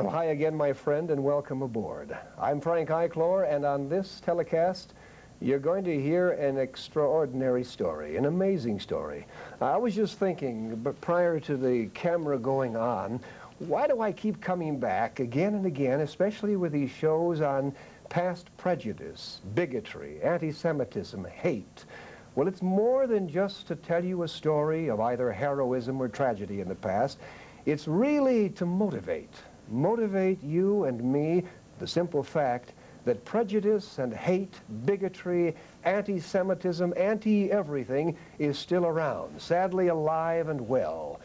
Well, hi again, my friend, and welcome aboard. I'm Frank Eiklor, and on this telecast, you're going to hear an extraordinary story, an amazing story. I was just thinking, but prior to the camera going on, why do I keep coming back again and again, especially with these shows on past prejudice, bigotry, anti-Semitism, hate? Well, it's more than just to tell you a story of either heroism or tragedy in the past. It's really to motivate you and me, the simple fact that prejudice and hate, bigotry, anti-Semitism, anti-everything is still around, sadly alive and well.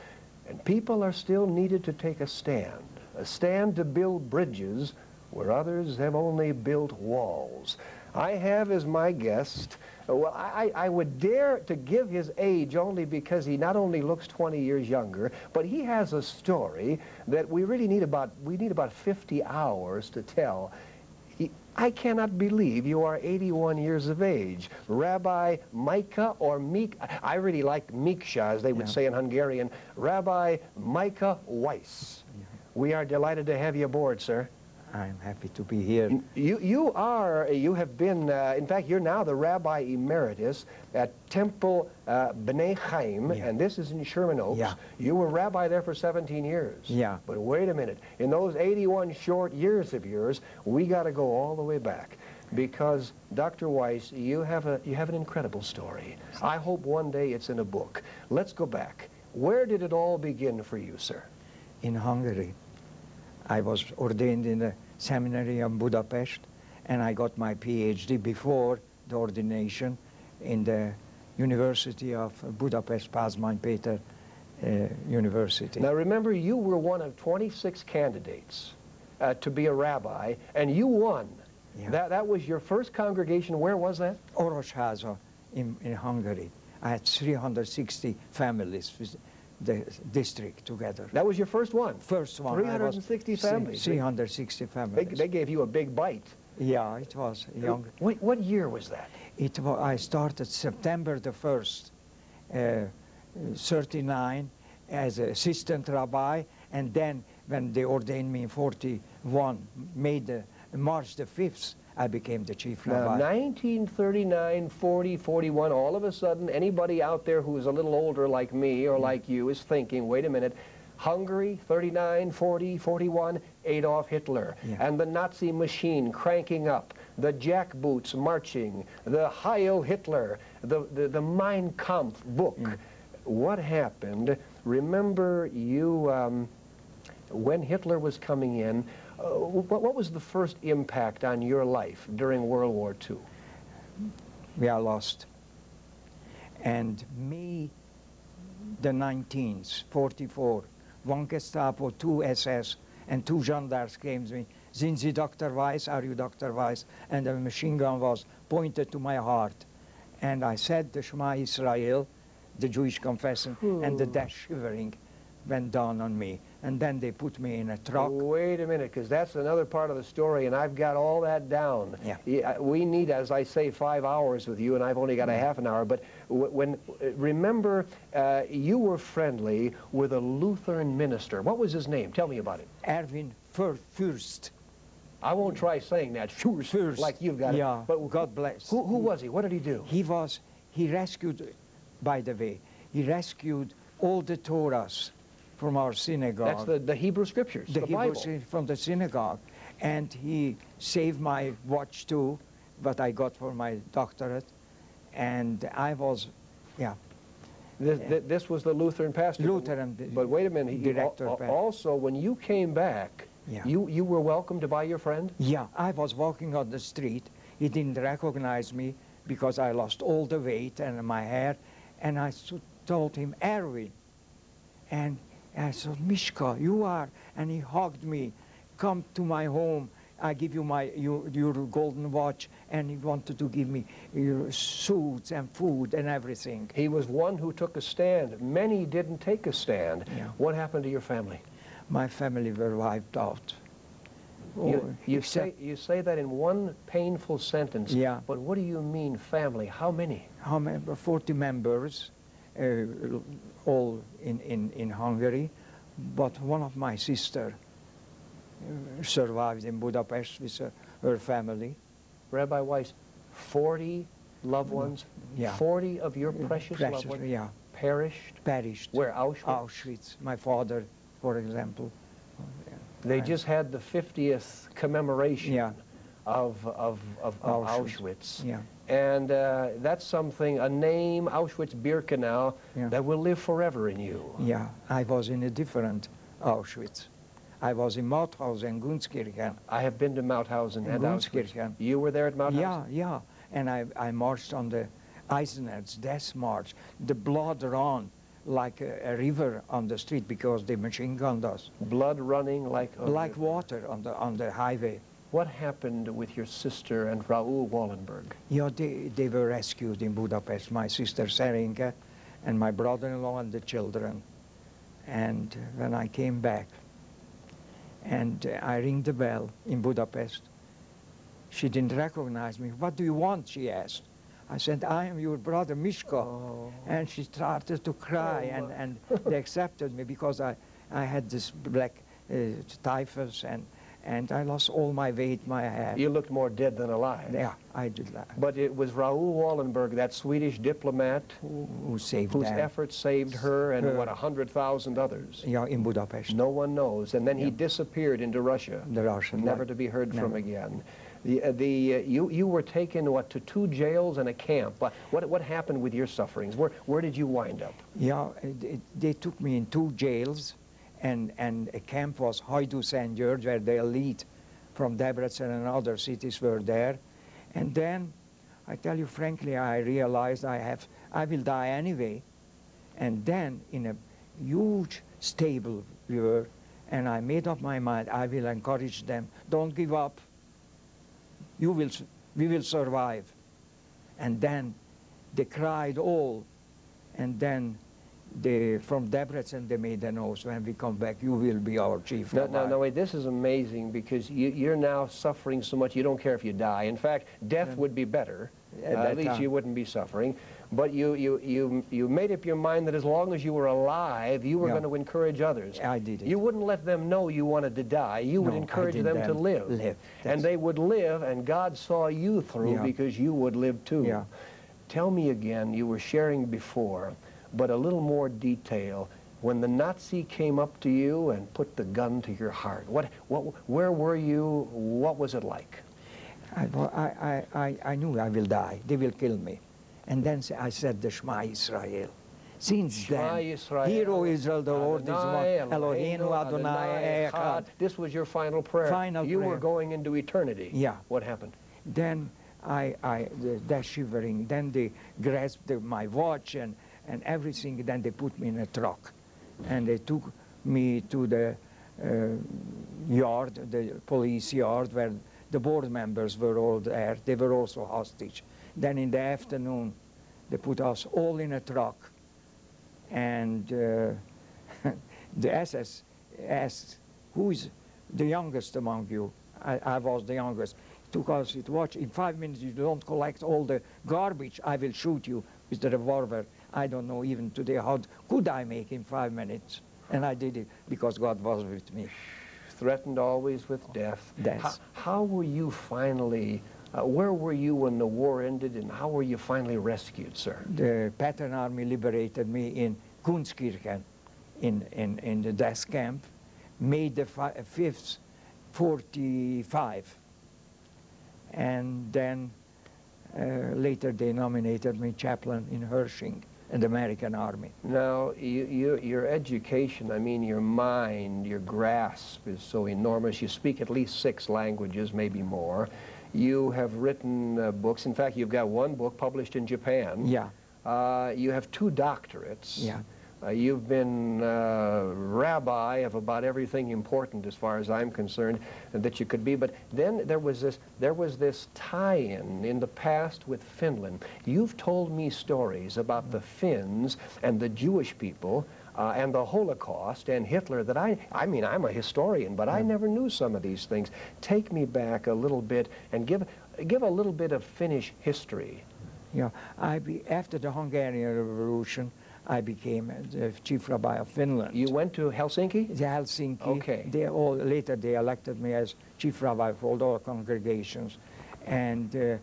And people are still needed to take a stand to build bridges where others have only built walls. I have as my guest, well, I would dare to give his age only because he not only looks 20 years younger, but he has a story that we really need about 50 hours to tell. I cannot believe you are 81 years of age. Rabbi Mika, or Mika, I really like Miksha, as they would say in Hungarian, Rabbi Mika Weiss. We are delighted to have you aboard, sir. I'm happy to be here. You have been, in fact, you're now the Rabbi Emeritus at Temple B'nai Chaim, and this is in Sherman Oaks. Yeah. You were rabbi there for 17 years. Yeah. But wait a minute. In those 81 short years of yours, we got to go all the way back. Because, Dr. Weiss, you have an incredible story. I hope one day it's in a book. Let's go back. Where did it all begin for you, sir? In Hungary. I was ordained in the seminary of Budapest, and I got my PhD before the ordination in the University of Budapest, Pázmány Péter University. Now remember, you were one of 26 candidates to be a rabbi, and you won. Yeah. That was your first congregation. Where was that? Orosháza in Hungary. I had 360 families with the district together. That was your first one? First one. 360 families? 360 families. They gave you a big bite. Yeah, it was young. What year was that? I started September the 1st, 39, as assistant rabbi, and then when they ordained me in 41, March the 5th, I became the chief rabbi. Now, 1939, 40, 41, all of a sudden, anybody out there who is a little older like me or like you is thinking, wait a minute, Hungary, 39, 40, 41, Adolf Hitler, and the Nazi machine cranking up, the jackboots marching, the Heil Hitler, the Mein Kampf book. What happened? Remember you, when Hitler was coming in, what was the first impact on your life during World War II? We are lost. And May the 19th, 44, one Gestapo, 2 SS, and 2 gendarmes came to me. Sind Sie Dr. Weiss? Are you Dr. Weiss? And the machine gun was pointed to my heart. And I said the Shema Israel, the Jewish confession, and the death shivering went down on me. And then they put me in a truck. Wait a minute, because that's another part of the story, and I've got all that down. Yeah. We need, as I say, 5 hours with you, and I've only got a half an hour. But remember, you were friendly with a Lutheran minister. What was his name? Tell me about it. Erwin Fürst. I won't try saying that. Fürst. Like you've got it. But God bless. Who was he? What did he do? He rescued, by the way, he rescued all the Torahs from our synagogue. That's the Hebrew Scriptures, the Bible. From the synagogue. And he saved my watch too, what I got for my doctorate. And I was, This was the Lutheran pastor. Lutheran. But wait a minute. Director. Also, when you came back, you were welcomed by your friend? Yeah, I was walking on the street. He didn't recognize me because I lost all the weight and my hair. And I told him, Erwin. And I said, Mishka, you are, and he hugged me. Come to my home. I give you your golden watch, and he wanted to give me your suits and food and everything. He was one who took a stand. Many didn't take a stand. Yeah. What happened to your family? My family were wiped out. You say that in one painful sentence. Yeah. But what do you mean, family? How many? 40 members. all in Hungary, but one of my sister survived in Budapest with her family. Rabbi Weiss, 40 loved ones, Yeah. 40 of your precious loved ones yeah. perished? Perished. Where, Auschwitz? Auschwitz. My father, for example. They just had the 50th commemoration Yeah. of Auschwitz. Yeah. And that's something, a name, Auschwitz-Birkenau, Yeah. that will live forever in you. Yeah, I was in a different Auschwitz. I was in Mauthausen, Gunskirchen. I have been to Mauthausen and Auschwitz. Gunskirchen. You were there at Mauthausen? Yeah, yeah. And I marched on the Eisenerz Death March. The blood ran like a river on the street because they machine gunned us. Blood running like... Like water on the highway. What happened with your sister and Raoul Wallenberg? Yeah, they were rescued in Budapest. My sister Szerinke and my brother-in-law and the children. And when I came back, and I rang the bell in Budapest, she didn't recognize me. What do you want, she asked. I said, I am your brother Mishka. Oh. And she started to cry, and they accepted me because I had this black typhus, and I lost all my weight, my hair. You looked more dead than alive. Yeah, I did that. But it was Raoul Wallenberg, that Swedish diplomat, Who saved whose them. efforts saved her and, what, 100,000 others? Yeah, in Budapest. No one knows. And then he disappeared into Russia. The Russian. Never to be heard from again. You were taken, what, to 2 jails and a camp. What happened with your sufferings? Where did you wind up? Yeah, they took me in 2 jails, and a camp was Hajdú St. George, where the elite from Debrecen and other cities were there. And then, I tell you frankly, I realized I will die anyway. And then, in a huge stable we were, and I made up my mind, I will encourage them, don't give up. We will survive. And then they cried all, and then from Debrecen they made an oath, when we come back, you will be our chief rabbi. No, wait, this is amazing, because you're now suffering so much you don't care if you die. In fact, death would be better. At least you wouldn't be suffering. But you made up your mind that as long as you were alive, you were going to encourage others. I did it. You wouldn't let them know you wanted to die. You would encourage them to live. And they would live, and God saw you through because you would live too. Yeah. Tell me again, you were sharing before, but a little more detail. When the Nazi came up to you and put the gun to your heart, where were you? What was it like? I knew I will die. They will kill me. And then I said the Shema Israel. Since then, Hear, O Israel, the Lord is one, Eloheinu Adonai Echad. This was your final prayer. You were going into eternity. Yeah. What happened? Then they're shivering. Then they grasped my watch and everything. Then they put me in a truck. And they took me to the yard, the police yard, where the board members were all there. They were also hostage. Then in the afternoon, they put us all in a truck. And the SS asked, who is the youngest among you? I was the youngest. Took us to watch. In 5 minutes, you don't collect all the garbage, I will shoot you with the revolver. I don't know even today how could I make in 5 minutes. And I did it because God was with me. Threatened always with death. Death. How were you finally, where were you when the war ended, and how were you finally rescued, sir? The Pattern Army liberated me in Gunskirchen, in the death camp, May the 5th, 45. And then later they nominated me chaplain in Hershing in the American Army. Now, your education, I mean, your mind, your grasp is so enormous. You speak at least 6 languages, maybe more. You have written books. In fact, you've got 1 book published in Japan. Yeah. You have 2 doctorates. Yeah. You've been rabbi of about everything important, as far as I'm concerned, that you could be. But then there was this tie-in in the past with Finland. You've told me stories about the Finns and the Jewish people and the Holocaust and Hitler that I mean, I'm a historian, but I never knew some of these things. Take me back a little bit and give a little bit of Finnish history. Yeah. After the Hungarian Revolution, I became the Chief Rabbi of Finland. You went to Helsinki? The Helsinki. Okay. Later they elected me as Chief Rabbi for all congregations. And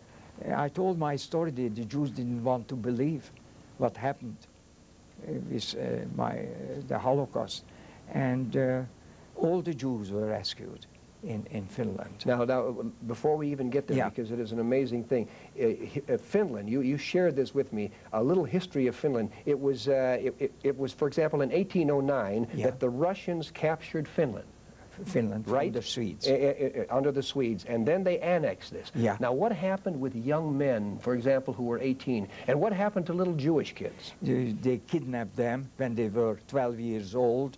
I told my story. The Jews didn't want to believe what happened with the Holocaust. And all the Jews were rescued in Finland. Now, before we even get there, Yeah. because it is an amazing thing, Finland, you shared this with me, a little history of Finland. It was, for example, in 1809 Yeah. that the Russians captured Finland. Finland, Right? from the Swedes. Under the Swedes, and then they annexed this. Yeah. Now, what happened with young men, for example, who were 18, and what happened to little Jewish kids? They kidnapped them when they were 12 years old,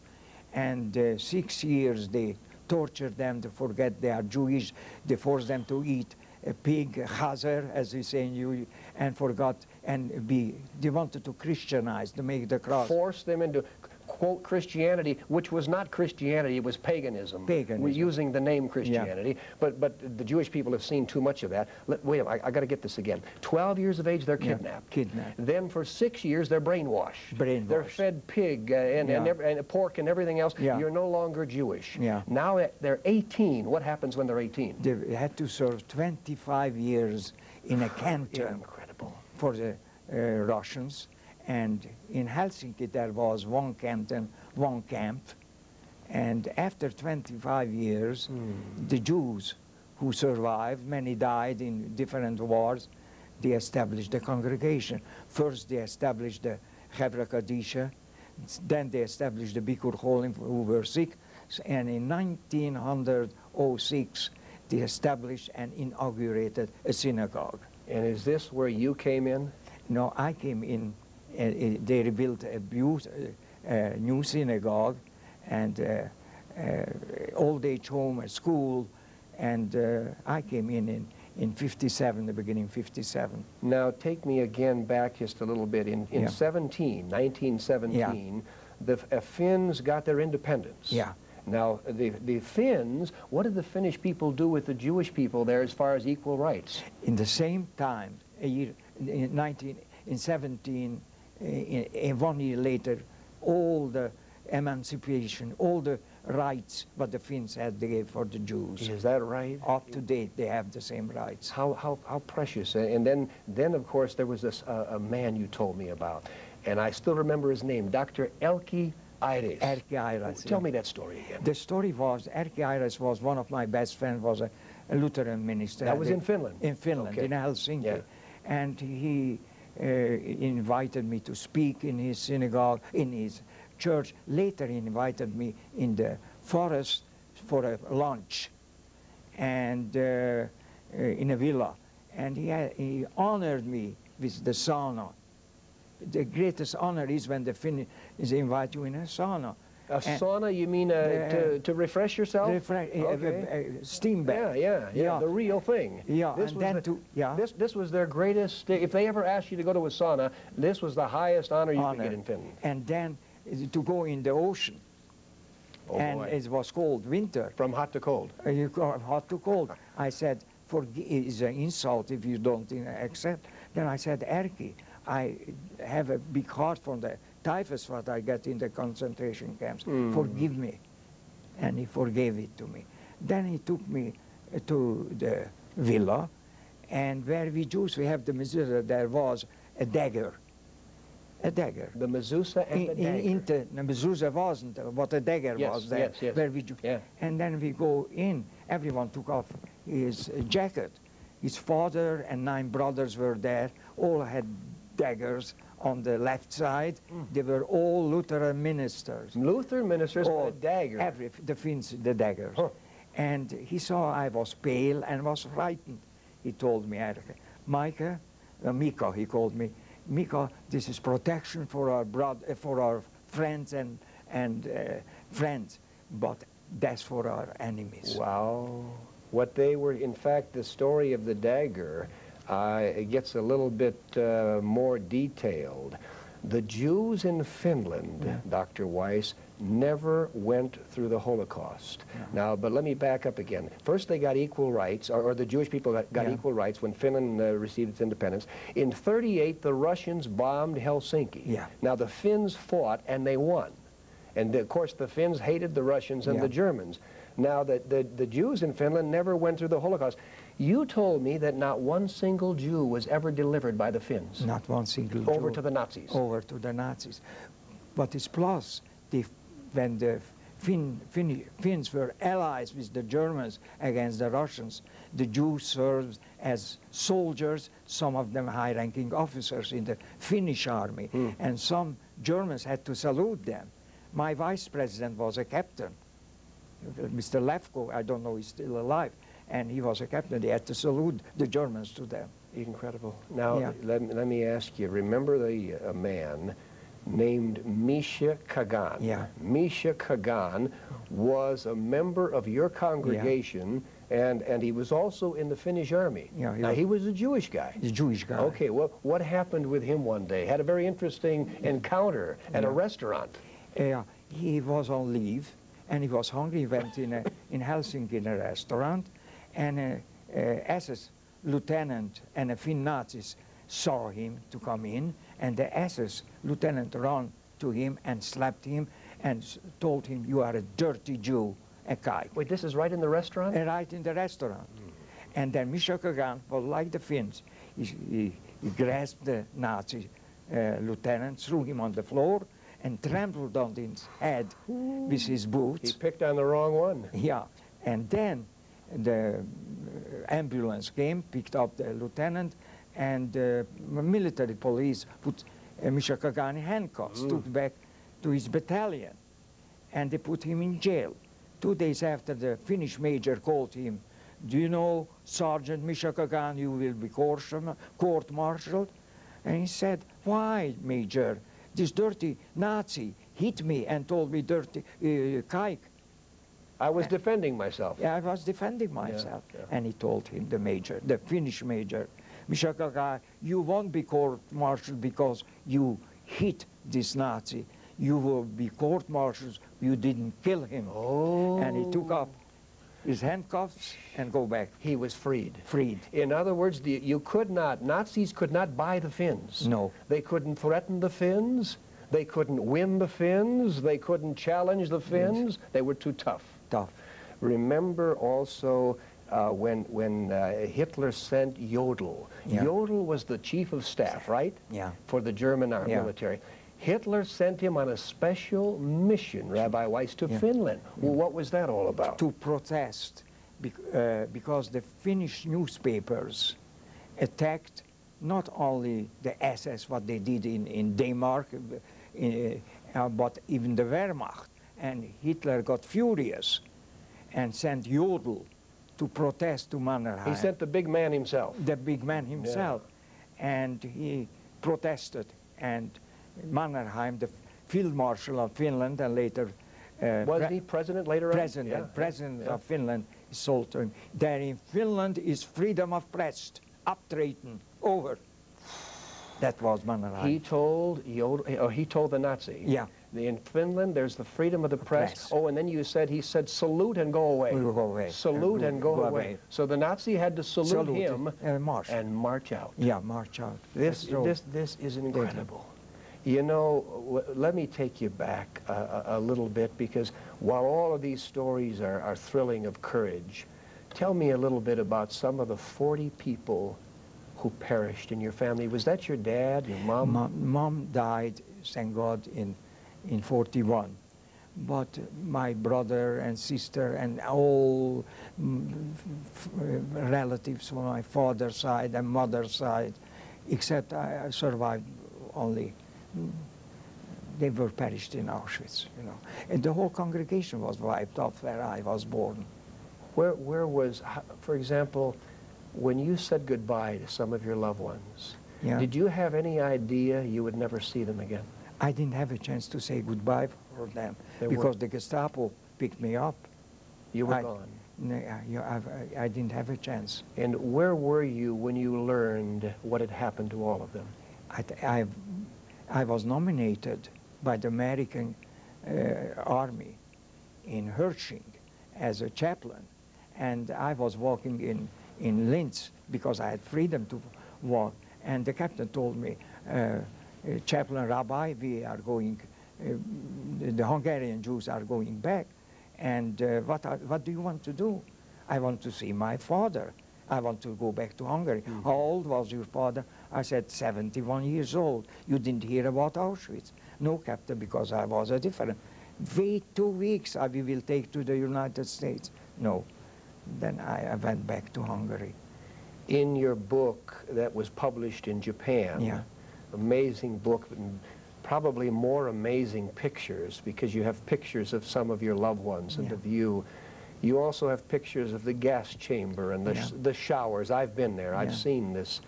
and 6 years they tortured them to forget they are Jewish. They forced them to eat a pig, chazer, as we say in you, and forgot, and they wanted to Christianize, to make the cross. Force them into, quote, Christianity, which was not Christianity, it was paganism. Paganism. We're using the name Christianity, but the Jewish people have seen too much of that. Wait, I got to get this again. 12 years of age, they're kidnapped. Yeah, kidnapped. Then for 6 years, they're brainwashed. Brainwashed. They're fed pig and pork and everything else. Yeah. You're no longer Jewish. Yeah. Now they're 18. What happens when they're 18? They had to serve 25 years in a canton. Incredible. For the Russians. And in Helsinki there was one canton, one camp. And after 25 years, the Jews who survived, many died in different wars, they established the congregation. First they established the Chevra Kadisha, then they established the Bikur Cholim who were sick, and in 1906 they established and inaugurated a synagogue. And is this where you came in? No, I came in. They rebuilt a new synagogue and old-age home, a school, and I came in 57, the beginning of 57. Now take me again back just a little bit. In 1917, the Finns got their independence. Yeah. Now, the Finns, what did the Finnish people do with the Jewish people there as far as equal rights? In the same time, in 1 year later, all the emancipation, all the rights what the Finns had, they gave for the Jews. Is that right? Up to date, they have the same rights. How precious. And then of course, there was this a man you told me about, and I still remember his name, Dr. Erkki Eiras. Erkki Eiras. Tell me that story again. The story was, Erkki Eiras was one of my best friends, was a Lutheran minister. That was in Finland? In Finland, Okay. in Helsinki. Yeah. And he invited me to speak in his synagogue, in his church. Later he invited me in the forest for a lunch and in a villa. And he honored me with the sauna. The greatest honor is when the Finns invite you in a sauna. A sauna, you mean to refresh yourself? Steam bath. Yeah, the real thing. Yeah, this and was then this was their greatest, if they ever asked you to go to a sauna, this was the highest honor you could get in Finland. And then to go in the ocean. Oh, and boy. it was cold, winter. From hot to cold. You go hot to cold. I said, it's an insult if you don't accept. Then I said, Erkki, I have a big heart for the typhus what I get in the concentration camps. Forgive me. And he forgave it to me. Then he took me to the villa, and where we Jews, we have the mezuzah, there was a dagger. A dagger. The mezuzah and the dagger. The mezuzah wasn't what a dagger was there. Yes. Where we And then we go in, everyone took off his jacket. His father and 9 brothers were there, all had daggers on the left side. They were all Lutheran ministers. Lutheran ministers with a dagger. The Finns, the daggers. Huh. And he saw I was pale and was frightened. He told me, Mika, Mika, he called me, Mika, this is protection for our friends and friends, but that's for our enemies. Wow. What they were, in fact, the story of the dagger, it gets a little bit more detailed. The Jews in Finland, Dr. Weiss, never went through the Holocaust. Now, but let me back up again. First, they got equal rights, or the Jewish people got equal rights when Finland received its independence. In '38, the Russians bombed Helsinki. Now, the Finns fought, and they won. And, of course, the Finns hated the Russians and the Germans. Now, the Jews in Finland never went through the Holocaust. You told me that not one single Jew was ever delivered by the Finns. Not one single Jew. Over to the Nazis. Over to the Nazis. But it's plus, when the Finns were allies with the Germans against the Russians, the Jews served as soldiers, some of them high-ranking officers in the Finnish army, and some Germans had to salute them. My vice president was a captain, Mr. Lefko, I don't know, he's still alive, and he was a captain. They had to salute the Germans to them. Incredible. Now, let me ask you, remember a man named Misha Kagan? Misha Kagan was a member of your congregation, and he was also in the Finnish army. Now, he was a Jewish guy. He's a Jewish guy. Okay, well, what happened with him one day? Had a very interesting encounter at a restaurant. He was on leave, and he was hungry. He went in Helsinki in a restaurant, and a SS lieutenant and a Finn Nazis saw him to come in, and the SS lieutenant ran to him and slapped him and told him, "You are a dirty Jew, a kike." Wait, this is right in the restaurant? Right in the restaurant. And then Misha Kagan was like the Finns. He grasped the Nazi lieutenant, threw him on the floor, and trampled on his head with his boots. He picked on the wrong one. And then the ambulance came, picked up the lieutenant, and military police put Misha Kagan in handcuffs, took back to his battalion, and they put him in jail. 2 days after, the Finnish major called him, "Do you know, Sergeant Misha Kagan, you will be court-martialed?" And he said, "Why, Major? This dirty Nazi hit me and told me dirty kike." I was defending myself. I was defending myself. And he told him, the major, the Finnish major, "Misha Kagan, you won't be court-martialed because you hit this Nazi. You will be court-martialed, you didn't kill him." And he took up his handcuffs and go back. He was freed. Freed. In other words, Nazis could not buy the Finns. No. They couldn't threaten the Finns. They couldn't win the Finns. They couldn't challenge the Finns. They were too tough. Remember also when Hitler sent Jodl. Jodl was the chief of staff, right? For the German military. Hitler sent him on a special mission, Rabbi Weiss, to Finland. Well, what was that all about? To protest, because the Finnish newspapers attacked not only the SS, what they did in Denmark, but even the Wehrmacht. And Hitler got furious and sent Jodl to protest to Mannerheim. He sent the big man himself. The big man himself. And he protested, and Mannerheim, the field marshal of Finland, and later was he president later on? President of Finland, sold to him. There in Finland is freedom of press. Abtreten, over. That was Mannerheim. He told he told the Nazi. In Finland, there's the freedom of the press. Oh, and then he said, "Salute and go away." We'll go away. Salute and go away. So the Nazi had to salute him and march out. March out. This is incredible. You know, let me take you back a little bit, because while all of these stories are thrilling of courage, tell me a little bit about some of the 40 people who perished in your family. Was that your dad, your mom? Mom died, thank God, in 41. But my brother and sister and all relatives from my father's side and mother's side, except I survived only. They were perished in Auschwitz, you know. And the whole congregation was wiped off where I was born. Where was, for example, when you said goodbye to some of your loved ones, did you have any idea you would never see them again? I didn't have a chance to say goodbye for them because the Gestapo picked me up. You were gone. I didn't have a chance. And where were you when you learned what had happened to all of them? I was nominated by the American Army in Hersching as a chaplain, and I was walking in Linz because I had freedom to walk, and the captain told me, Chaplain Rabbi, we are going, the Hungarian Jews are going back, and what do you want to do? I want to see my father. I want to go back to Hungary. Mm-hmm. How old was your father? I said, 71 years old. You didn't hear about Auschwitz? No, Captain, because I was a different. Wait 2 weeks, we will take to the United States. No. Then I went back to Hungary. In your book that was published in Japan, yeah. Amazing book, and probably more amazing pictures, because you have pictures of some of your loved ones and yeah. of you. You also have pictures of the gas chamber and the, yeah. the showers. I've been there. Yeah. I've seen this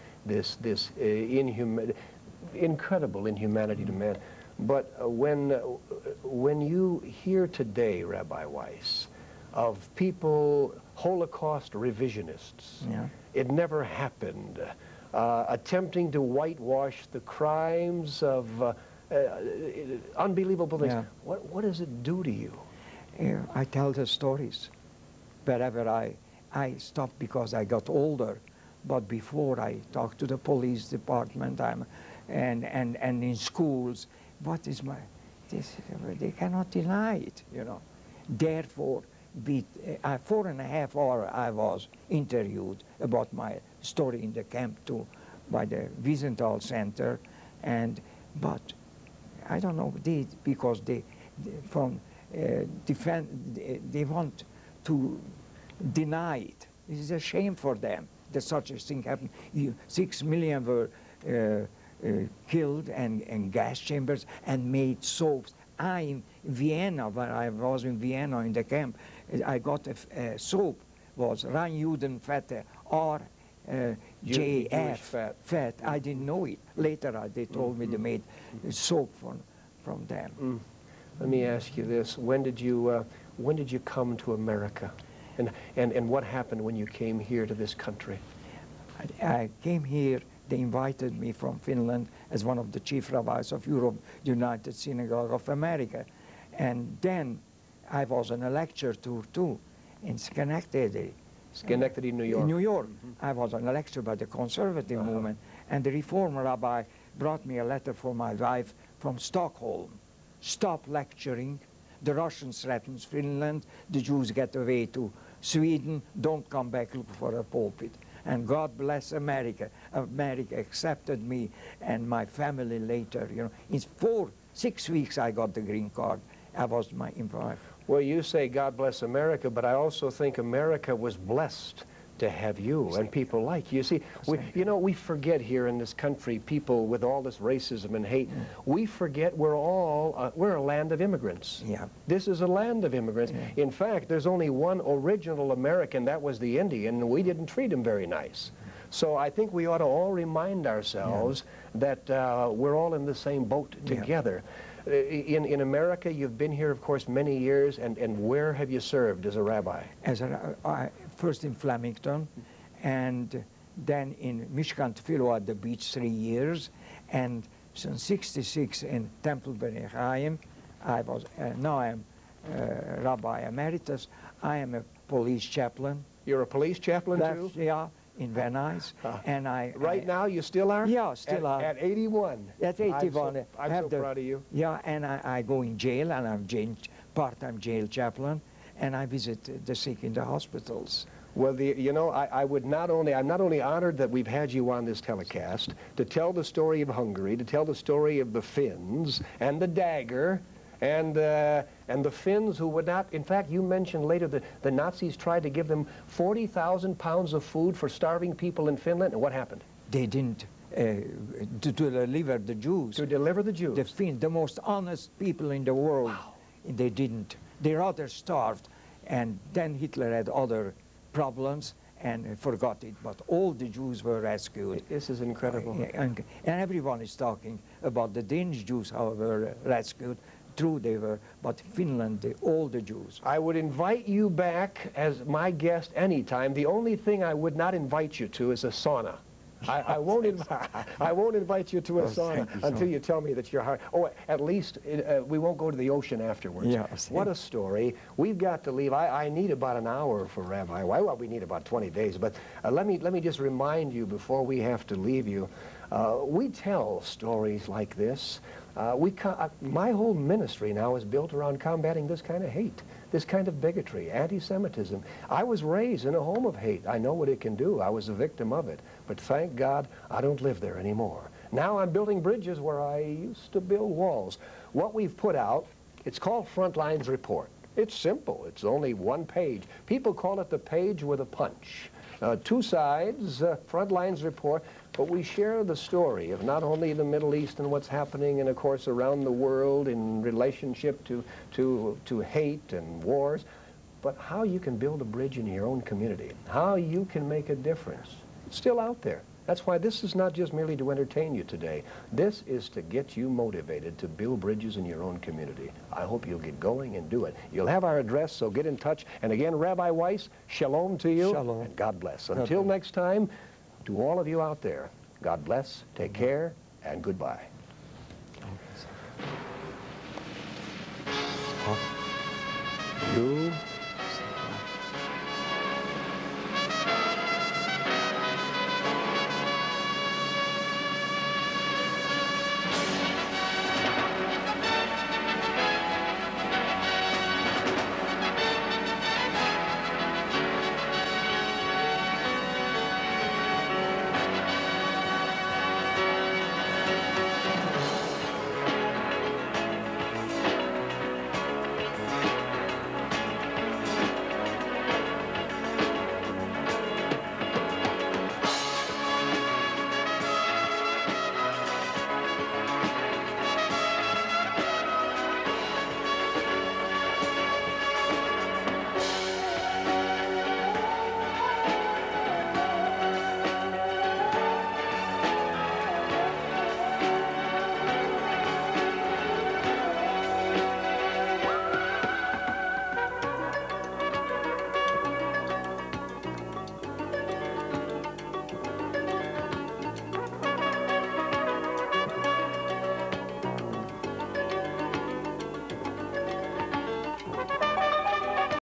incredible inhumanity to man. But when you hear today, Rabbi Weiss, of people, Holocaust revisionists, yeah. it never happened, attempting to whitewash the crimes of unbelievable things, yeah. what does it do to you? I tell the stories. Wherever I stopped because I got older, but before I talk to the police department and in schools, what is my, they cannot deny it, you know. Therefore, 4.5 hours I was interviewed about my story in the camp too, by the Wiesenthal Center, but I don't know, because they want to deny it. It is a shame for them that such a thing happened. 6 million were killed in gas chambers and made soaps. In Vienna, when I was in Vienna in the camp, I got a soap, was Reinjudenfette, RJF fat. I didn't know it. Later they told me they made soap from them. Mm. Let me ask you this: when did you come to America, and what happened when you came here to this country? I came here. They invited me from Finland as one of the chief rabbis of Europe, United Synagogue of America, and then I was on a lecture tour too in Schenectady. Schenectady, New York. In New York. Mm-hmm. I was on a lecture by the conservative movement, and the Reform rabbi brought me a letter for my wife from Stockholm. Stop lecturing. The Russians threaten Finland. The Jews get away to Sweden. Don't come back, look for a pulpit. And God bless America. America accepted me and my family later. You know, in 6 weeks I got the green card. I was my wife. Well, you say God bless America, but I also think America was blessed to have you and people like you. See, we forget here in this country, people with all this racism and hate, we forget we're a land of immigrants. Yeah. This is a land of immigrants. Yeah. In fact, there's only one original American, that was the Indian, and we didn't treat him very nice. So I think we ought to all remind ourselves that we're all in the same boat together. Yeah. In America, you've been here, of course, many years, and where have you served as a rabbi? First in Flemington, and then in Mishkan Tefillah at the beach 3 years, and since '66 in Temple Bnei Chaim. Now I'm Rabbi Emeritus. I am a police chaplain. You're a police chaplain too? Yeah, in Venice. And Right now you still are? Yeah, still are. At 81? At 81. I'm so proud of you. Yeah, and I go in jail, and I'm part-time jail chaplain, and I visit the sick in the hospitals. Well, I'm not only honored that we've had you on this telecast to tell the story of Hungary, to tell the story of the Finns and the dagger, and the Finns who would not, in fact, you mentioned later that the Nazis tried to give them 40,000 pounds of food for starving people in Finland, and what happened? They didn't to deliver the Jews. To deliver the Jews? The Finns, the most honest people in the world. Wow. They didn't. They rather starved, and then Hitler had other problems and forgot it, but all the Jews were rescued. This is incredible. And everyone is talking about the Danish Jews, how were rescued. True, they were, but Finland, all the Jews. I would invite you back as my guest anytime. The only thing I would not invite you to is a sauna. I won't invite you to a sauna until you tell me that you're hard. Oh, at least we won't go to the ocean afterwards. Yeah, what a story. We've got to leave. I need about an hour for Rabbi. Well, we need about 20 days. But let me just remind you before we have to leave you. We tell stories like this. My whole ministry now is built around combating this kind of hate, this kind of bigotry, anti-Semitism. I was raised in a home of hate. I know what it can do. I was a victim of it. But thank God I don't live there anymore. Now I'm building bridges where I used to build walls. What we've put out, it's called Frontlines Report. It's simple. It's only one page. People call it the page with a punch. 2 sides, Frontlines Report, but we share the story of not only the Middle East and what's happening, and of course around the world in relationship to hate and wars, but how you can build a bridge in your own community, how you can make a difference. It's still out there. That's why this is not just merely to entertain you today. This is to get you motivated to build bridges in your own community. I hope you'll get going and do it. You'll have our address, so get in touch. And again, Rabbi Weiss, shalom to you. Shalom. And God bless. Until next time, to all of you out there, God bless, take care, and goodbye. You